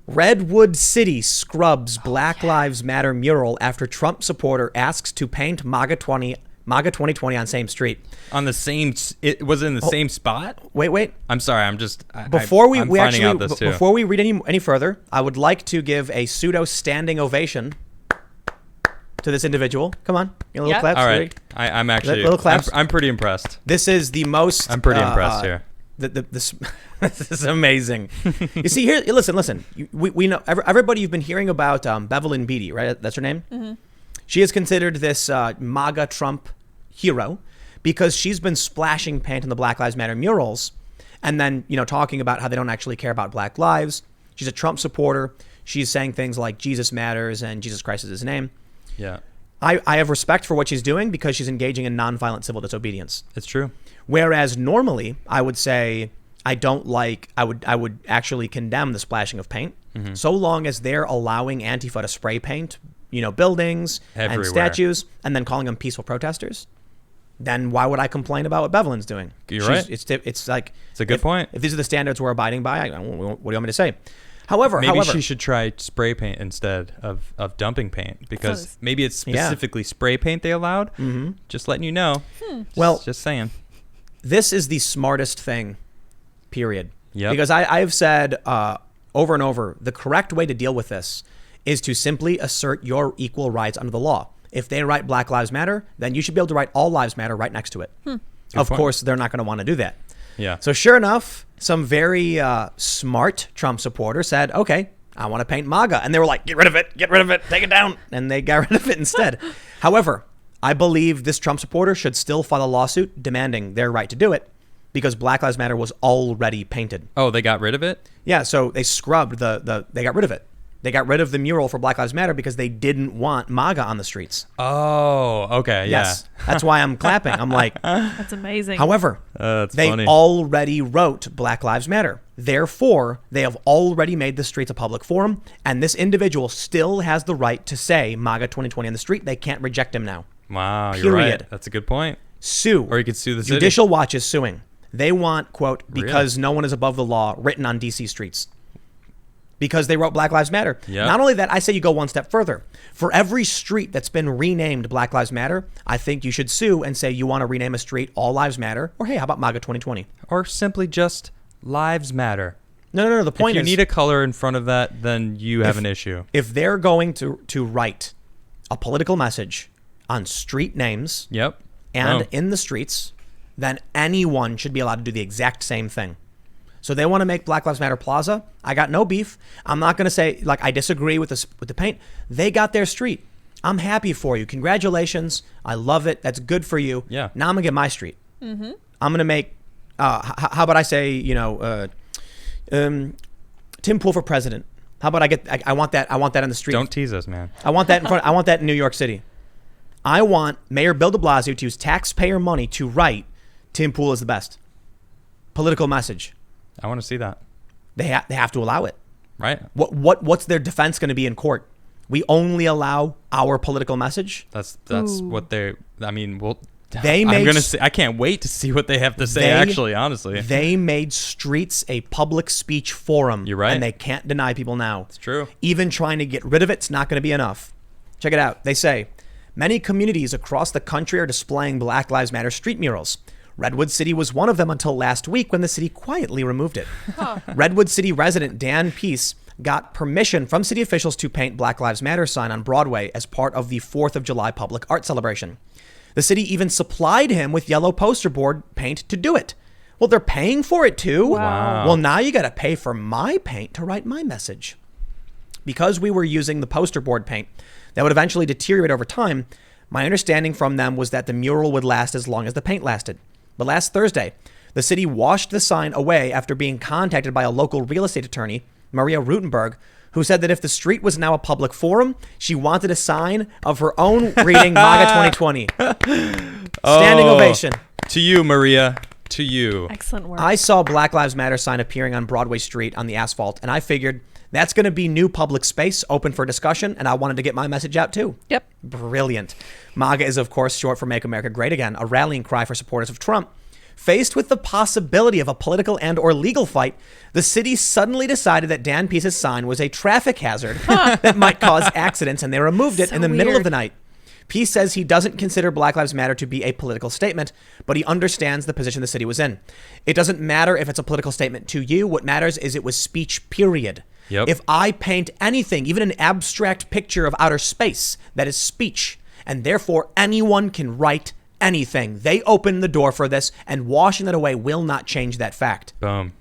Redwood City scrubs Black Lives Matter mural after Trump supporter asks to paint MAGA 2020 on same street. On the same, it was in the same spot. Wait. I'm sorry. I'm just before I'm finding out this too. Before we read any further, I would like to give a pseudo standing ovation to this individual. Come on, a little claps. All right, I'm actually little claps. I'm pretty impressed. This is the most. I'm pretty impressed here. This is amazing. You see here, listen. We know everybody. You've been hearing about Bevelyn Beatty, right? That's her name. Mm-hmm. She is considered this MAGA Trump hero because she's been splashing paint on the Black Lives Matter murals, and then talking about how they don't actually care about Black lives. She's a Trump supporter. She's saying things like Jesus matters and Jesus Christ is his name. Yeah. I have respect for what she's doing because she's engaging in nonviolent civil disobedience. It's true. Whereas normally I would say I would actually condemn the splashing of paint so long as they're allowing Antifa to spray paint, buildings everywhere and statues and then calling them peaceful protesters. Then why would I complain about what Bevelyn's doing? You're right. It's like, it's a good point. If these are the standards we're abiding by, what do you want me to say? However, maybe she should try spray paint instead of dumping paint because maybe it's specifically spray paint they allowed. Mm-hmm. Just letting you know. Just saying. This is the smartest thing, period. Yeah. Because I have said over and over, the correct way to deal with this is to simply assert your equal rights under the law. If they write Black Lives Matter, then you should be able to write All Lives Matter right next to it. Of course, they're not going to want to do that. Yeah. So sure enough, some very smart Trump supporter said, okay, I want to paint MAGA. And they were like, get rid of it, take it down. And they got rid of it instead. However, I believe this Trump supporter should still file a lawsuit demanding their right to do it because Black Lives Matter was already painted. Oh, they got rid of it? Yeah, so they scrubbed they got rid of it. They got rid of the mural for Black Lives Matter because they didn't want MAGA on the streets. Oh, okay, yes, yeah. That's why I'm clapping. I'm like, that's amazing. However, they already wrote Black Lives Matter. Therefore, they have already made the streets a public forum, and this individual still has the right to say MAGA 2020 on the street. They can't reject him now. Wow, Period. You're right. That's a good point. Sue. Or you could sue the city. Judicial Watch is suing. They want, quote, because no one is above the law, written on DC streets. Because they wrote Black Lives Matter. Yep. Not only that, I say you go one step further. For every street that's been renamed Black Lives Matter, I think you should sue and say you want to rename a street All Lives Matter, or hey, how about MAGA 2020? Or simply just Lives Matter. No. The point is, if you need a color in front of that, then you have an issue. If they're going to write a political message on street names and in the streets, then anyone should be allowed to do the exact same thing. So they want to make Black Lives Matter Plaza. I got no beef. I'm not going to say like I disagree with the paint. They got their street. I'm happy for you. Congratulations. I love it. That's good for you. Yeah. Now I'm going to get my street. Mm-hmm. I'm going to make, how about I say, Tim Pool for president. How about I want that on the street. Don't tease us, man. I want that in front. I want that in New York City. I want Mayor Bill de Blasio to use taxpayer money to write Tim Pool is the best. Political message. I want to see that. They have to allow it. Right. What's their defense going to be in court? We only allow our political message. That's what they. I mean, I can't wait to see what they have to say. Actually, honestly, they made streets a public speech forum. You're right, and they can't deny people now. It's true. Even trying to get rid of it's not going to be enough. Check it out. They say many communities across the country are displaying Black Lives Matter street murals. Redwood City was one of them until last week when the city quietly removed it. Redwood City resident Dan Peace got permission from city officials to paint Black Lives Matter sign on Broadway as part of the 4th of July public art celebration. The city even supplied him with yellow poster board paint to do it. Well, they're paying for it too. Wow. Well, now you got to pay for my paint to write my message. Because we were using the poster board paint that would eventually deteriorate over time, my understanding from them was that the mural would last as long as the paint lasted. But last Thursday, the city washed the sign away after being contacted by a local real estate attorney, Maria Rutenberg, who said that if the street was now a public forum, she wanted a sign of her own reading MAGA 2020. Standing ovation. To you, Maria. To you. Excellent work. I saw Black Lives Matter sign appearing on Broadway Street on the asphalt, and I figured that's going to be new public space open for discussion, and I wanted to get my message out too. Yep. Brilliant. MAGA is, of course, short for Make America Great Again, a rallying cry for supporters of Trump Faced with the possibility of a political and or legal fight, the city suddenly decided that Dan Peace's sign was a traffic hazard that might cause accidents, and they removed it in the middle of the night. Peace says he doesn't consider Black Lives Matter to be a political statement, but he understands the position the city was in. It doesn't matter if it's a political statement to you. What matters is it was speech, period. Yep. If I paint anything, even an abstract picture of outer space, that is speech, and therefore anyone can write anything. They opened the door for this, and washing that away will not change that fact. Boom.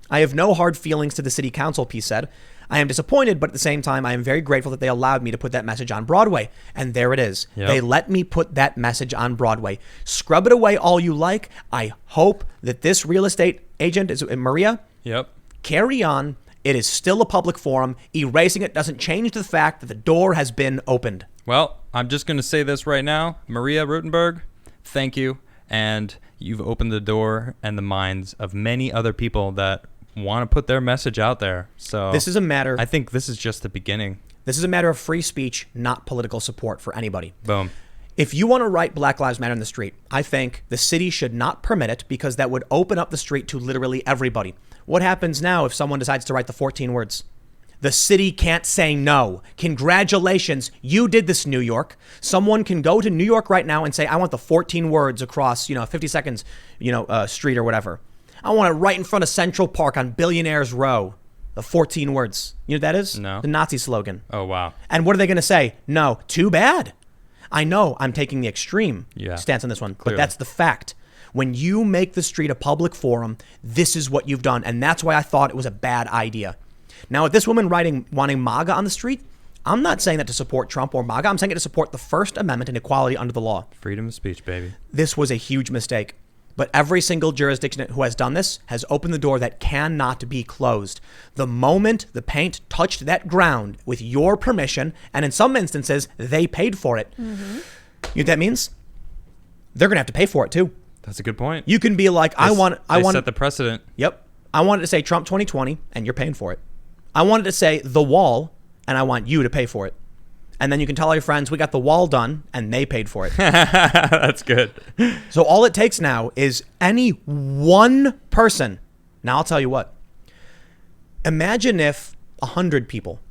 I have no hard feelings to the city council, Peace said. I am disappointed, but at the same time, I am very grateful that they allowed me to put that message on Broadway. And there it is. Yep. They let me put that message on Broadway. Scrub it away all you like. I hope that this real estate agent, is Maria? Yep. Carry on. It is still a public forum. Erasing it doesn't change the fact that the door has been opened. Well, I'm just going to say this right now. Maria Rutenberg, thank you. And you've opened the door and the minds of many other people that want to put their message out there. So this is a matter. I think this is just the beginning. This is a matter of free speech, not political support for anybody. Boom. If you want to write Black Lives Matter in the street, I think the city should not permit it because that would open up the street to literally everybody. What happens now if someone decides to write the 14 words? The city can't say no. Congratulations, you did this, New York. Someone can go to New York right now and say, I want the 14 words across, 50 seconds, street or whatever. I want it right in front of Central Park on Billionaires Row. The 14 words. You know what that is? No. The Nazi slogan. Oh, wow. And what are they going to say? No. Too bad. I know I'm taking the extreme stance on this one, Clearly. but that's the fact. When you make the street a public forum, this is what you've done. And that's why I thought it was a bad idea. Now, with this woman wanting MAGA on the street, I'm not saying that to support Trump or MAGA. I'm saying it to support the First Amendment and equality under the law. Freedom of speech, baby. This was a huge mistake. But every single jurisdiction who has done this has opened the door that cannot be closed. The moment the paint touched that ground with your permission, and in some instances, they paid for it. Mm-hmm. You know what that means? They're going to have to pay for it too. That's a good point. You can be like, I want set the precedent. Yep. I wanted to say Trump 2020, and you're paying for it. I wanted to say the wall, and I want you to pay for it. And then you can tell all your friends, we got the wall done, and they paid for it. That's good. So all it takes now is any one person. Now I'll tell you what. Imagine if 100 people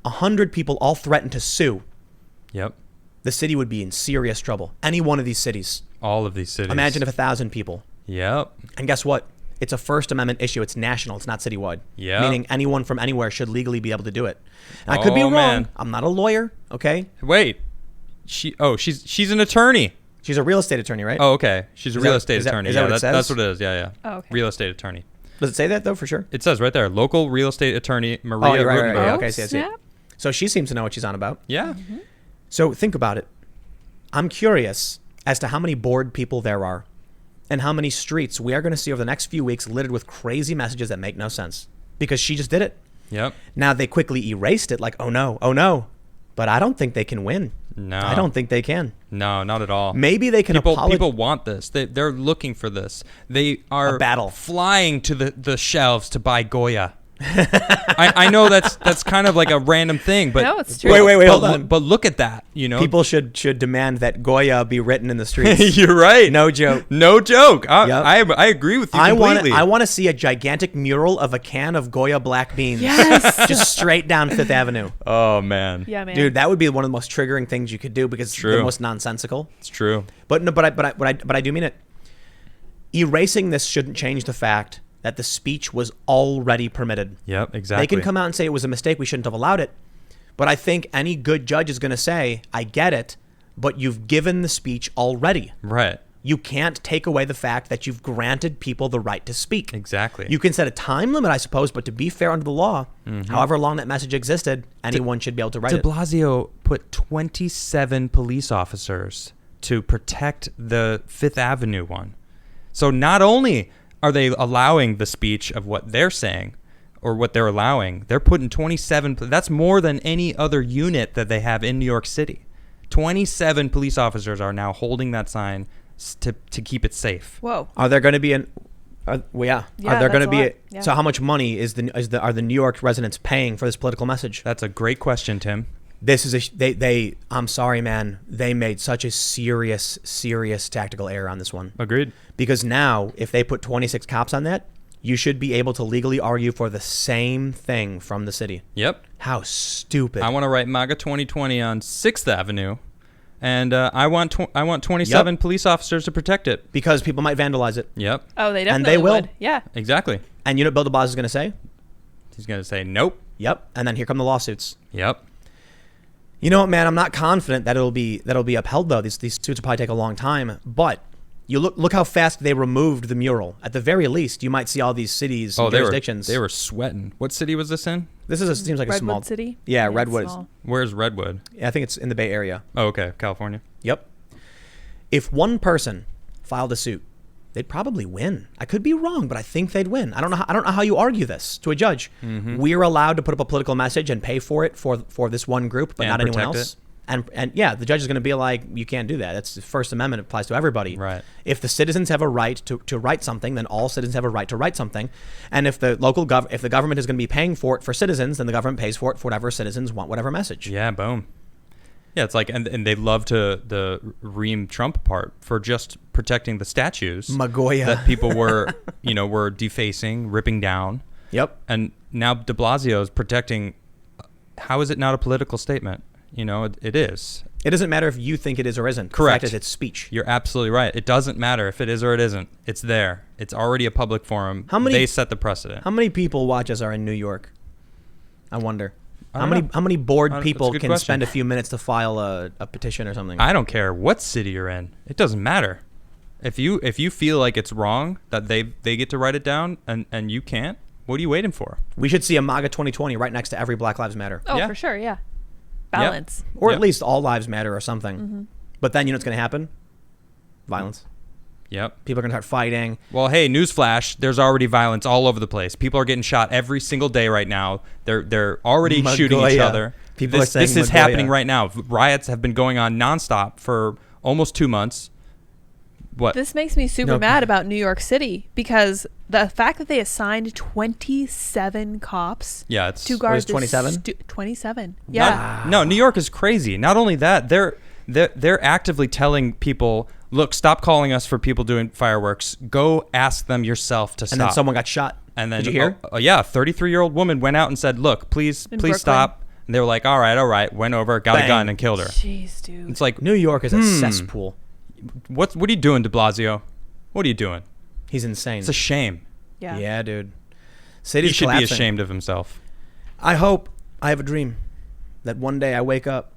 all threatened to sue. Yep. The city would be in serious trouble. Any one of these cities. All of these cities. Imagine if 1,000 people. Yep. And guess what? It's a First Amendment issue. It's national. It's not citywide. Yeah. Meaning anyone from anywhere should legally be able to do it. And I could be wrong. Man. I'm not a lawyer. Okay. Wait. She's an attorney. She's a real estate attorney, right? Oh, okay. She's a real estate attorney. Is that what it says? That's what it is. Yeah. Oh, okay. Real estate attorney. Does it say that though, for sure? It says right there, local real estate attorney Maria Rutenberg. Right. Okay, I see it. Snap. So she seems to know what she's on about. Yeah. Mm-hmm. So think about it. I'm curious as to how many bored people there are and how many streets we are going to see over the next few weeks littered with crazy messages that make no sense because she just did it. Yep. Now they quickly erased it like, oh no. But I don't think they can win. No. I don't think they can. No, not at all. Maybe they can apologize. People want this. They're looking for this. They are A battle. flying to the shelves to buy Goya. I know that's kind of like a random thing, but No, it's true. Wait, hold on. But look at that, People should demand that Goya be written in the streets. You're right. No joke. No joke. Yep. I agree with you completely. I want to see a gigantic mural of a can of Goya black beans. Yes. Just straight down Fifth Avenue. Oh man. Yeah, man. Dude, that would be one of the most triggering things you could do because it's True. the most nonsensical. It's true. But I do mean it. Erasing this shouldn't change the fact that the speech was already permitted. Yep, exactly. They can come out and say it was a mistake, we shouldn't have allowed it. But I think any good judge is going to say, I get it, but you've given the speech already. Right. You can't take away the fact that you've granted people the right to speak. Exactly. You can set a time limit, I suppose, but to be fair under the law, however long that message existed, anyone should be able to write De it. Blasio put 27 police officers to protect the Fifth Avenue one. So not only are they allowing the speech of what they're saying or what they're allowing, they're putting 27. That's more than any other unit that they have in New York City. 27 police officers are now holding that sign to keep it safe. Whoa. Are there going to be Are there going to be? Yeah. So how much money are the New York residents paying for this political message? That's a great question, Tim. This is they I'm sorry, man. They made such a serious tactical error on this one. Agreed. Because now, if they put 26 cops on that, you should be able to legally argue for the same thing from the city. Yep. How stupid. I want to write MAGA 2020 on 6th Avenue, and I want 27 police officers to protect it. Because people might vandalize it. Yep. Oh, they definitely And they will. would. Yeah. Exactly. And you know what Bill de Blasio is going to say? He's going to say nope. Yep. And then here come the lawsuits. Yep. You know what, man? I'm not confident that it'll be upheld, though. These suits will probably take a long time. But you look how fast they removed the mural. At the very least, you might see all these cities and jurisdictions. They were sweating. What city was this in? This seems like a small Redwood City? Yeah, it's Redwood. small. Where's Redwood? Yeah, I think it's in the Bay Area. Oh, okay. California. Yep. If one person filed a suit, they'd probably win. I could be wrong, but I think they'd win. I don't know how you argue this to a judge. Mm-hmm. We're allowed to put up a political message and pay for it for this one group, but And not anyone protect else. And yeah, the judge is going to be like, you can't do that. That's the First Amendment. It applies to everybody. Right. If the citizens have a right to write something, then all citizens have a right to write something. And if the if the government is going to be paying for it for citizens, then the government pays for it for whatever citizens want, whatever message. Yeah, boom. Yeah, it's like, and they love the ream Trump part for just protecting the statues Magoya. that people were defacing, ripping down. Yep. And now de Blasio is protecting. How is it not a political statement? It is. It doesn't matter if you think it is or isn't. Correct. The fact is, it's speech. You're absolutely right. It doesn't matter if it is or it isn't. It's there. It's already a public forum. They set the precedent. How many people watch us are in New York? I wonder. I How don't many know. how many bored That's a people good can question. spend a few minutes to file a petition or something? I don't care what city you're in. It doesn't matter. If you feel like it's wrong that they get to write it down and you can't, what are you waiting for? We should see a MAGA 2020 right next to every Black Lives Matter. Oh, Yeah. for sure. Yeah. Balance. Or Yep. at least all lives matter or something. Mm-hmm. But then you know what's going to happen? Violence. Yep. People are going to start fighting. Well, hey, newsflash, there's already violence all over the place. People are getting shot every single day right now. They're already shooting each Magoya. other. People are saying this is Magoya. happening right now. Riots have been going on nonstop for almost 2 months. What? This makes me super No. mad about New York City because the fact that they assigned 27 cops Yeah, it's to guard was 27? 27. Yeah. No, New York is crazy. Not only that, they're actively telling people, look, stop calling us for people doing fireworks. Go ask them yourself to stop. And then someone got shot. And then, Did you hear? Yeah, a 33-year-old woman went out and said, look, please Brooklyn. stop. And they were like, all right, went over, got Bang. a gun and killed her. Jeez, dude. It's like, New York is a cesspool. what are you doing, de Blasio? What are you doing? He's insane. It's a shame. yeah. Yeah, dude. He City's should collapsing. be ashamed of himself. I have a dream that one day I wake up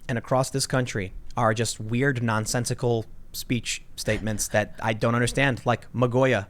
and across this country are just weird, nonsensical speech statements that I don't understand, like Magoya.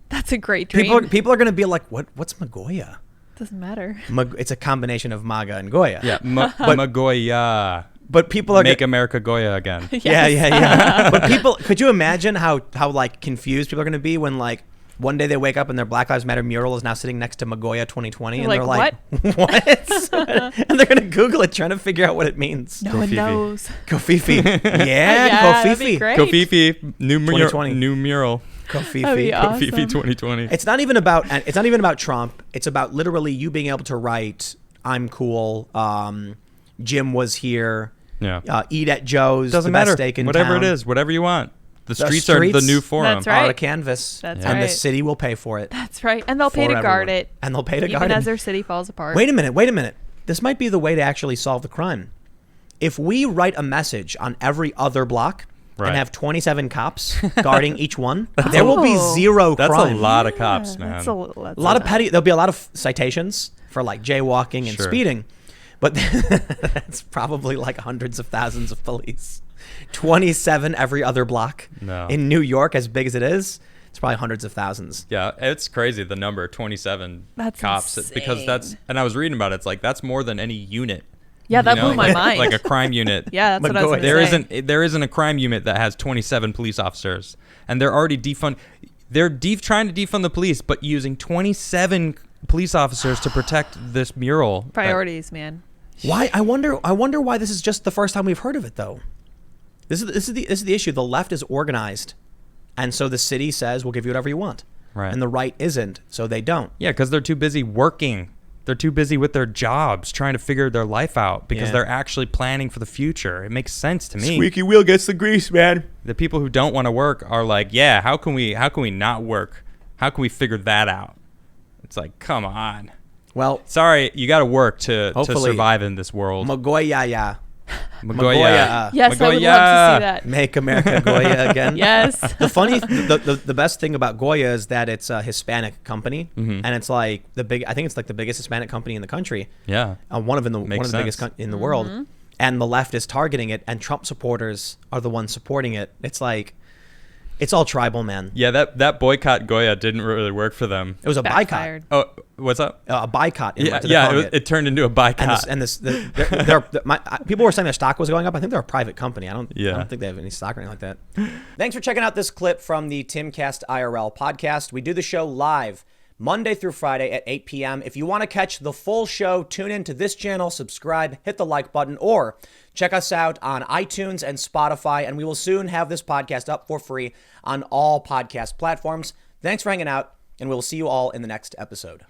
That's a great dream. People are going to be like, what's Magoya? Doesn't matter. It's a combination of MAGA and Goya. Yeah, Magoya. But people are Make America Goya again. Yeah. But people, could you imagine how like confused people are going to be when like one day they wake up and their Black Lives Matter mural is now sitting next to Magoya 2020 and Like, they're like, what? And they're going to Google it trying to figure out what it means. No Go one Fifi. knows. Kofifi. Yeah, Yeah, that'd be Kofifi. great. Kofifi, new 2020. mural. That'd be Kofifi. awesome. Kofifi 2020. It's not even about Trump. It's about literally you being able to write, I'm cool, Jim was here, Yeah. eat at Joe's, Doesn't the best matter. steak in Whatever town. it is, whatever you want. The streets are the new forum. That's right. Are a canvas. That's and the right. city will pay for it. That's right. And they'll pay For to guard everyone. it. And they'll pay to even guard it. as their city falls apart. Wait a minute. This might be the way to actually solve the crime. If we write a message on every other block Right. and have 27 cops guarding each one, there will be Oh. zero That's crime. a lot of cops, man. That's a lot There'll be a lot of citations for like jaywalking and Sure. speeding, but that's probably like hundreds of thousands of police. 27 every other block. No. In New York, as big as it is, it's probably hundreds of thousands. Yeah, it's crazy, the number 27 That's cops because insane. and I was reading about it, it's like that's more than any unit. Yeah, that you know, blew my like, mind. Like a crime unit. Yeah, that's what I was Magoya. going to say. There isn't a crime unit that has 27 police officers, and they're already they're trying to defund the police, but using 27 police officers to protect this mural. Priorities, man. Why? I wonder why this is just the first time we've heard of it, though. This is the issue. The left is organized, and so the city says we'll give you whatever you want, Right. and the right isn't, so they don't. Yeah, because they're too busy working. They're too busy with their jobs trying to figure their life out because Yeah. they're actually planning for the future. It makes sense to me. Squeaky wheel gets the grease, man. The people who don't want to work are like, yeah, how can we not work? How can we figure that out? It's like, come on. Well, Sorry, you got to work to Hopefully- survive in this world. Magoya, Magoya. Yes, I would love to see Magoya. that. make America Goya again. Yes. The best thing about Goya is that it's a Hispanic company, Mhm. and it's like I think it's like the biggest Hispanic company in the country. Yeah. One of the Makes biggest sense. in the world, and the left is targeting it, and Trump supporters are the ones supporting it. It's like, it's all tribal, man. Yeah, that boycott Goya didn't really work for them. It was a Backfired. Oh, what's up? boycott, a boycott. Yeah, what they're calling it turned into a boycott. People were saying their stock was going up. I think they're a private company. I don't Yeah. think they have any stock or anything like that. Thanks for checking out this clip from the Timcast IRL podcast. We do the show live Monday through Friday at 8 p.m. If you want to catch the full show, tune in to this channel, subscribe, hit the like button, or check us out on iTunes and Spotify, and we will soon have this podcast up for free on all podcast platforms. Thanks for hanging out, and we'll see you all in the next episode.